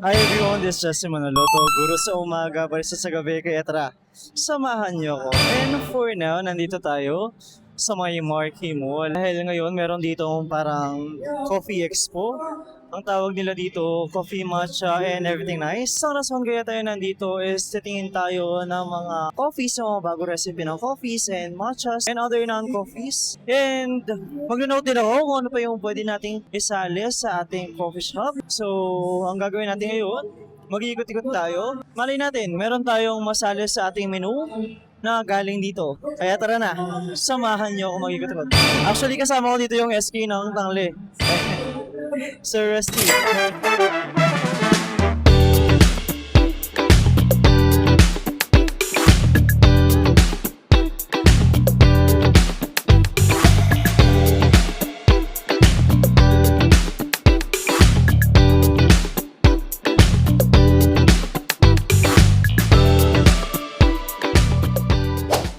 Hi everyone, this is Justin Manaloto, guro sa umaga, barista sa gabi, kaya tara, samahan niyo ko. And for now, nandito tayo sa may Marquee Mall. Dahil ngayon, meron dito parang coffee expo. Ang tawag nila dito, coffee matcha and everything nice. Ang rason kaya tayo nandito is titingin tayo ng mga coffees, mga bago recipe ng coffees and matchas and other non-coffees. And mag-note din ako kung ano pa yung pwede nating isali sa ating coffee shop. So, ang gagawin natin ngayon, mag-iikot-ikot tayo. Malay natin, meron tayong masali sa ating menu na galing dito. Kaya tara na, samahan niyo ako mag-ikot-ikot. Actually, kasama ko dito yung SK ng Tangle. Sir Rusty.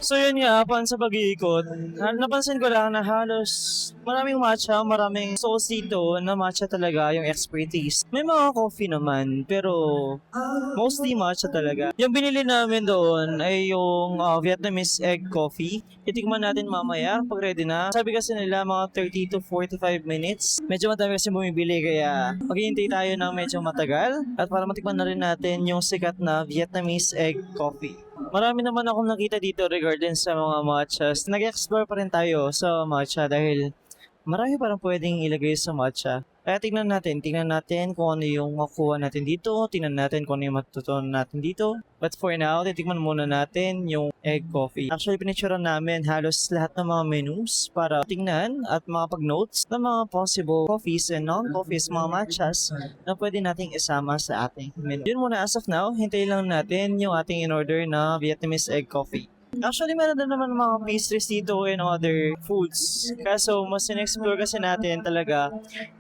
So yun nga, upon sa pag-iikot, napansin ko lang na halos maraming matcha, maraming sauce dito na matcha talaga yung expertise. May mga coffee naman, pero mostly matcha talaga. Yung binili namin doon ay yung Vietnamese egg coffee. Itikman natin mamaya pag ready na. Sabi kasi nila mga 30 to 45 minutes. Medyo madami kasi bumibili kaya maghihintay tayo ng medyo matagal. At para matikman na rin natin yung sikat na Vietnamese egg coffee. Marami naman akong nakita dito regarding sa mga matchas. Nag-explore pa rin tayo sa matcha dahil marami parang pwedeng ilagay sa matcha. Kaya tingnan natin kung ano yung makuha natin dito, tingnan natin kung ano yung matutunan natin dito. But for now, titikman muna natin yung egg coffee. Actually, pinicturean namin halos lahat ng mga menus para tingnan at makapag-notes ng mga possible coffees and non-coffees, mga matchas na pwede nating isama sa ating menu. Yun muna as of now, hintayin lang natin yung ating in-order na Vietnamese egg coffee. Actually, meron din naman mga pastries dito and other foods. Kaso, mas in-explore kasi natin talaga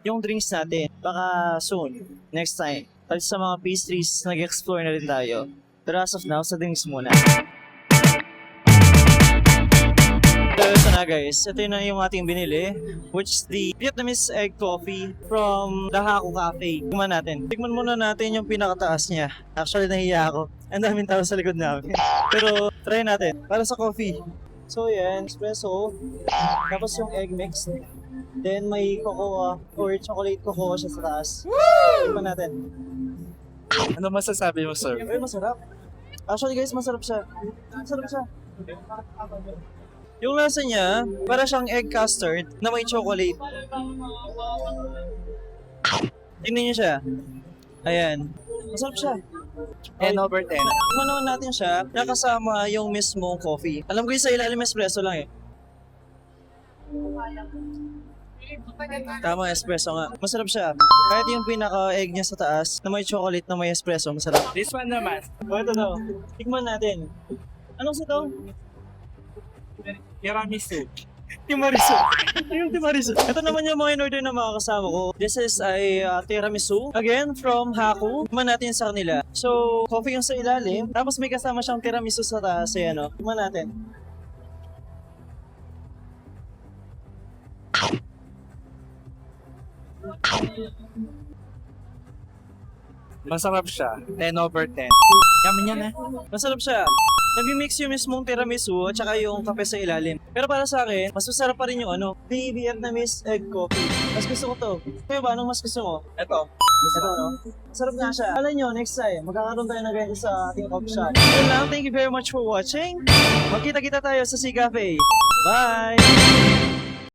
yung drinks natin. Baka soon, next time. At sa mga pastries, nag-explore na rin tayo. Pero as of now, sa drinks muna. So, ito na guys. Ito na yung ating binili, which is the Vietnamese egg coffee from The Haku Cafe. Tingnan natin. Tingnan muna natin yung pinakataas niya. Actually, nahiya ako. Ang daming tao sa likod namin. Pero, try natin. Para sa coffee. So, yan. Espresso. Tapos yung egg mix. Then, may cocoa or chocolate cocoa siya sa taas. Tingnan natin. Ano masasabi mo, sir? Ay, masarap. Actually, guys, masarap siya. Masarap siya. Yung lasa niya, para siyang egg custard na may chocolate. Tingnan niyo siya. Ayan. Masarap siya. 10 over 10. Tikman naman natin siya, nakasama yung mismong coffee. Alam ko yung sa ilalim espresso lang eh. Tama, espresso nga. Masarap siya. Kahit yung pinaka-egg niya sa taas, na may chocolate na may espresso, masarap. This one naman. O, ito daw. Tikman natin. Anong sa to? Tiramisu. Timarisu. Yung timarisu. Ito naman yung mga in-order na mga kasama ko. This is a tiramisu. Again, from Haku. Tikman natin sa kanila. So, coffee yung sa ilalim. Tapos may kasama siyang tiramisu sa taas. Ayan o. Tikman natin. Masarap siya. 10 over 10. Yaman yan eh. Masarap siya. Nag-mix yung mismong tiramisu at saka yung kape sa ilalim. Pero para sa akin, mas masarap pa rin yung the Vietnamese egg coffee. Mas gusto ko to. Kaya ba, anong mas gusto mo? Ito. Ito, no? Masarap nga siya. Alam nyo, next time, magkakaroon tayo ng ganito sa ating coffee shop. Yun lang, thank you very much for watching. Magkita-kita tayo sa Sea Cafe. Bye!